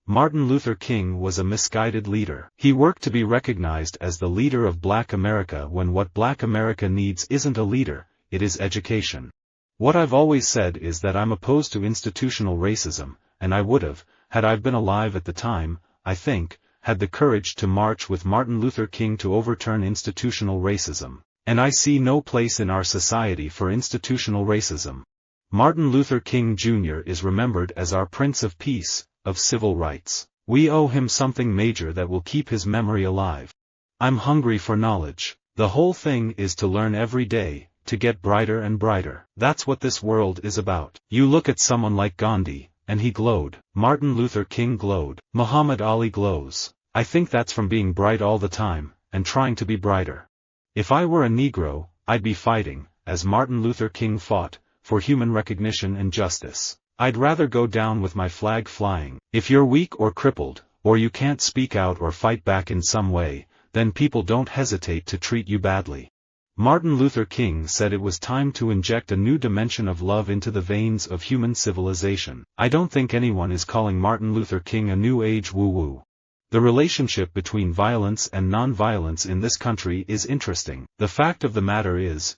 Martin Luther King was a misguided leader. He worked to be recognized as the leader of Black America when what Black America needs isn't a leader, it is education. What I've always said is that I'm opposed to institutional racism, and I would've, had I been alive at the time, I think, had the courage to march with Martin Luther King to overturn institutional racism. And I see no place in our society for institutional racism. Martin Luther King Jr. is remembered as our Prince of Peace, of civil rights. We owe him something major that will keep his memory alive. I'm hungry for knowledge. The whole thing is to learn every day, to get brighter and brighter. That's what this world is about. You look at someone like Gandhi, and he glowed. Martin Luther King glowed. Muhammad Ali glows. I think that's from being bright all the time, and trying to be brighter. If I were a Negro, I'd be fighting, as Martin Luther King fought, for human recognition and justice. I'd rather go down with my flag flying. If you're weak or crippled, or you can't speak out or fight back in some way, then people don't hesitate to treat you badly. Martin Luther King said it was time to inject a new dimension of love into the veins of human civilization. I don't think anyone is calling Martin Luther King a new age woo-woo. The relationship between violence and non-violence in this country is interesting. The fact of the matter is,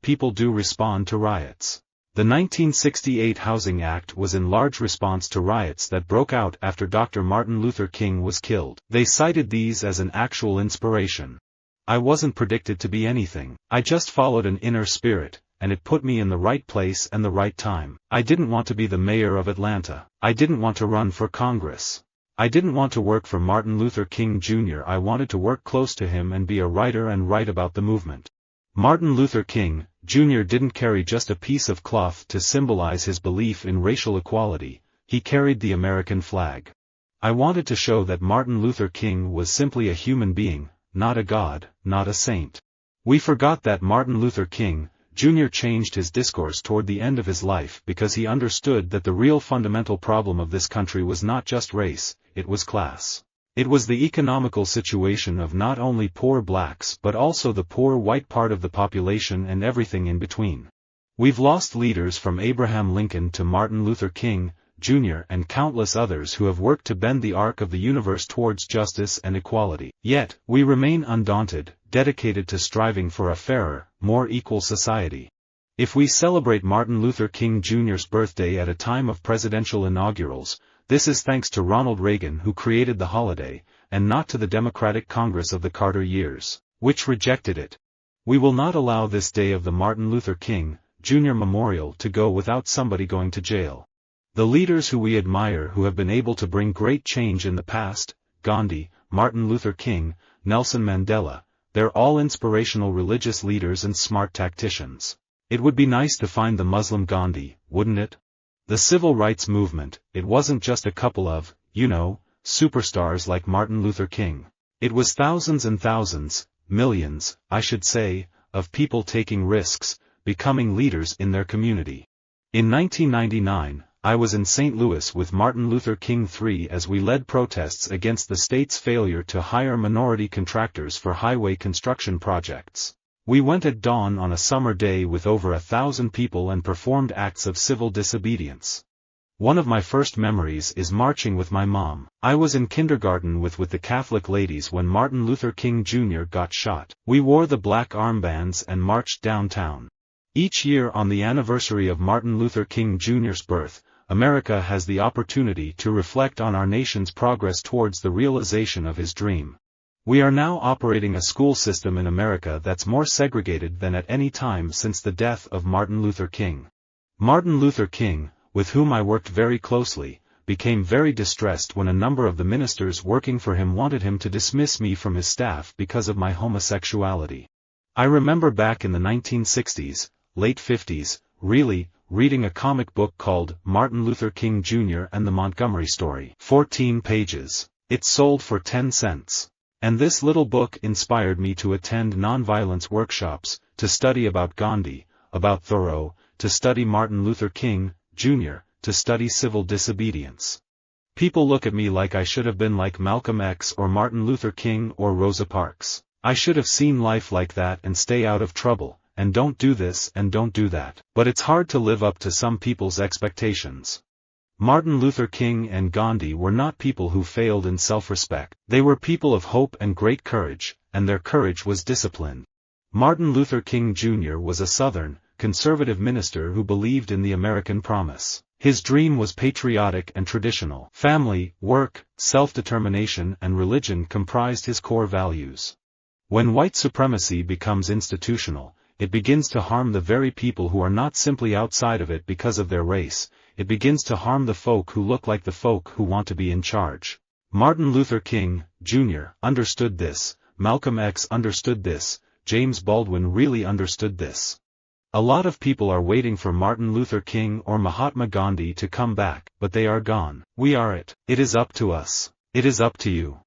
people do respond to riots. The 1968 Housing Act was in large response to riots that broke out after Dr. Martin Luther King was killed. They cited these as an actual inspiration. I wasn't predicted to be anything. I just followed an inner spirit, and it put me in the right place and the right time. I didn't want to be the mayor of Atlanta. I didn't want to run for Congress. I didn't want to work for Martin Luther King Jr. I wanted to work close to him and be a writer and write about the movement. Martin Luther King, Jr. didn't carry just a piece of cloth to symbolize his belief in racial equality, he carried the American flag. I wanted to show that Martin Luther King was simply a human being, not a god, not a saint. We forgot that Martin Luther King, Jr. changed his discourse toward the end of his life because he understood that the real fundamental problem of this country was not just race, it was class. It was the economical situation of not only poor blacks but also the poor white part of the population and everything in between. We've lost leaders from Abraham Lincoln to Martin Luther King, Jr. and countless others who have worked to bend the arc of the universe towards justice and equality. Yet, we remain undaunted, dedicated to striving for a fairer, more equal society. If we celebrate Martin Luther King Jr.'s birthday at a time of presidential inaugurals, this is thanks to Ronald Reagan who created the holiday, and not to the Democratic Congress of the Carter years, which rejected it. We will not allow this day of the Martin Luther King, Jr. Memorial to go without somebody going to jail. The leaders who we admire who have been able to bring great change in the past, Gandhi, Martin Luther King, Nelson Mandela, they're all inspirational religious leaders and smart tacticians. It would be nice to find the Muslim Gandhi, wouldn't it? The civil rights movement, it wasn't just a couple of, superstars like Martin Luther King. It was thousands and thousands, millions, I should say, of people taking risks, becoming leaders in their community. In 1999, I was in St. Louis with Martin Luther King III as we led protests against the state's failure to hire minority contractors for highway construction projects. We went at dawn on a summer day with over 1,000 people and performed acts of civil disobedience. One of my first memories is marching with my mom. I was in kindergarten with the Catholic ladies when Martin Luther King Jr. got shot. We wore the black armbands and marched downtown. Each year on the anniversary of Martin Luther King Jr.'s birth, America has the opportunity to reflect on our nation's progress towards the realization of his dream. We are now operating a school system in America that's more segregated than at any time since the death of Martin Luther King. Martin Luther King, with whom I worked very closely, became very distressed when a number of the ministers working for him wanted him to dismiss me from his staff because of my homosexuality. I remember back in the 1960s, late 50s, reading a comic book called Martin Luther King Jr. and the Montgomery Story. 14 pages. It sold for 10 cents. And this little book inspired me to attend nonviolence workshops, to study about Gandhi, about Thoreau, to study Martin Luther King, Jr., to study civil disobedience. People look at me like I should have been like Malcolm X or Martin Luther King or Rosa Parks. I should have seen life like that and stay out of trouble, and don't do this and don't do that. But it's hard to live up to some people's expectations. Martin Luther King and Gandhi were not people who failed in self-respect. They were people of hope and great courage, and their courage was disciplined. Martin Luther King Jr. was a Southern, conservative minister who believed in the American promise. His dream was patriotic and traditional. Family, work, self-determination and religion comprised his core values. When white supremacy becomes institutional, it begins to harm the very people who are not simply outside of it because of their race. It begins to harm the folk who look like the folk who want to be in charge. Martin Luther King, Jr. understood this, Malcolm X understood this, James Baldwin really understood this. A lot of people are waiting for Martin Luther King or Mahatma Gandhi to come back, but they are gone. We are it. It is up to us. It is up to you.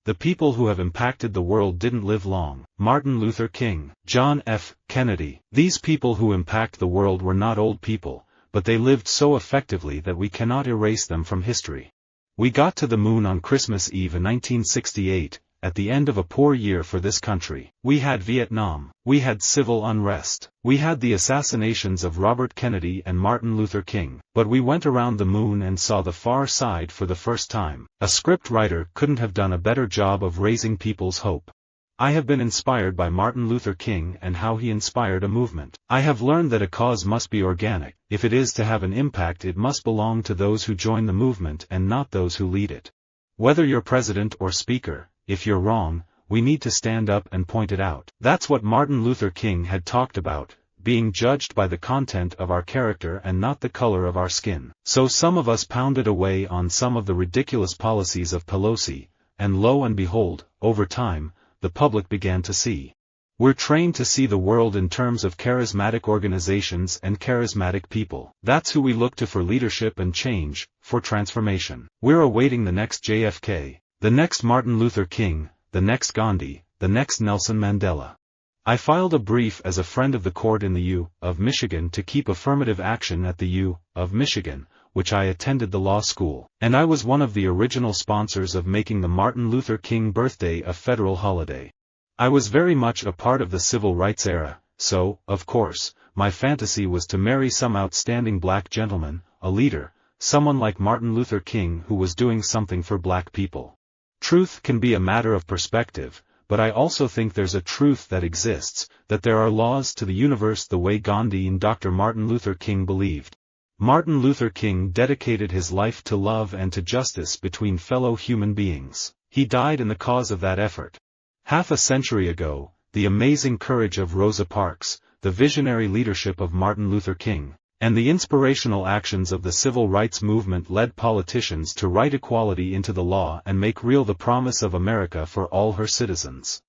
The people who have impacted the world didn't live long. Martin Luther King, John F. Kennedy. These people who impact the world were not old people, but they lived so effectively that we cannot erase them from history. We got to the moon on Christmas Eve in 1968, at the end of a poor year for this country. We had Vietnam. We had civil unrest. We had the assassinations of Robert Kennedy and Martin Luther King. But we went around the moon and saw the far side for the first time. A script writer couldn't have done a better job of raising people's hope. I have been inspired by Martin Luther King and how he inspired a movement. I have learned that a cause must be organic. If it is to have an impact, it must belong to those who join the movement and not those who lead it. Whether you're president or speaker, if you're wrong, we need to stand up and point it out. That's what Martin Luther King had talked about, being judged by the content of our character and not the color of our skin. So some of us pounded away on some of the ridiculous policies of Pelosi, and lo and behold, over time, the public began to see. We're trained to see the world in terms of charismatic organizations and charismatic people. That's who we look to for leadership and change, for transformation. We're awaiting the next JFK. The next Martin Luther King, the next Gandhi, the next Nelson Mandela. I filed a brief as a friend of the court in the U. of Michigan to keep affirmative action at the U. of Michigan, which I attended the law school, and I was one of the original sponsors of making the Martin Luther King birthday a federal holiday. I was very much a part of the civil rights era, so, of course, my fantasy was to marry some outstanding black gentleman, a leader, someone like Martin Luther King who was doing something for black people. Truth can be a matter of perspective, but I also think there's a truth that exists, that there are laws to the universe the way Gandhi and Dr. Martin Luther King believed. Martin Luther King dedicated his life to love and to justice between fellow human beings. He died in the cause of that effort. Half a century ago, the amazing courage of Rosa Parks, the visionary leadership of Martin Luther King, and the inspirational actions of the civil rights movement led politicians to write equality into the law and make real the promise of America for all her citizens.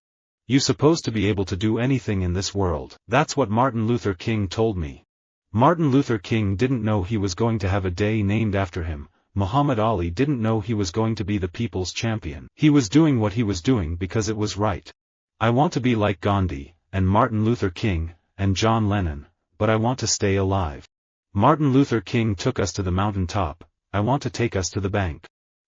You're supposed to be able to do anything in this world. That's what Martin Luther King told me. Martin Luther King didn't know he was going to have a day named after him. Muhammad Ali didn't know he was going to be the people's champion. He was doing what he was doing because it was right. I want to be like Gandhi, and Martin Luther King, and John Lennon, but I want to stay alive. Martin Luther King took us to the mountaintop, I want to take us to the bank.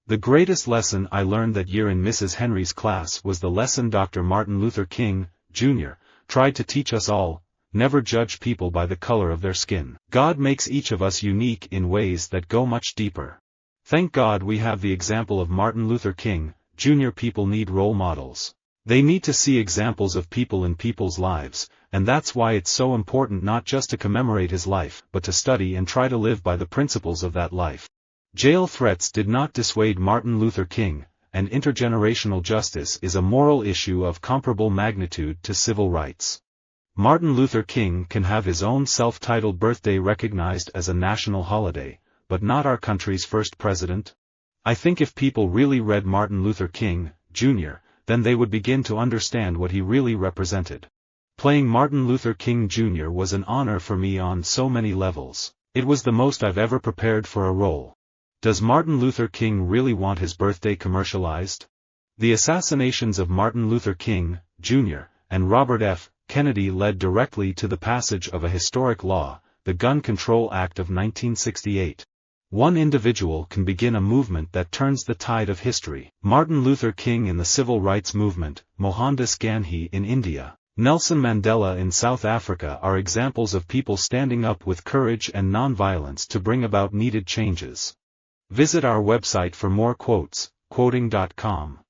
The greatest lesson I learned that year in Mrs. Henry's class was the lesson Dr. Martin Luther King, Jr., tried to teach us all: never judge people by the color of their skin. God makes each of us unique in ways that go much deeper. Thank God we have the example of Martin Luther King, Jr. People need role models. They need to see examples of people in people's lives, and that's why it's so important not just to commemorate his life, but to study and try to live by the principles of that life. Jail threats did not dissuade Martin Luther King, and intergenerational justice is a moral issue of comparable magnitude to civil rights. Martin Luther King can have his own self-titled birthday recognized as a national holiday, but not our country's first president. I think if people really read Martin Luther King, Jr., then they would begin to understand what he really represented. Playing Martin Luther King Jr. was an honor for me on so many levels. It was the most I've ever prepared for a role. Does Martin Luther King really want his birthday commercialized? The assassinations of Martin Luther King, Jr., and Robert F. Kennedy led directly to the passage of a historic law, the Gun Control Act of 1968. One individual can begin a movement that turns the tide of history. Martin Luther King in the civil rights movement, Mohandas Gandhi in India, Nelson Mandela in South Africa are examples of people standing up with courage and non-violence to bring about needed changes. Visit our website for more quotes, quoting.com.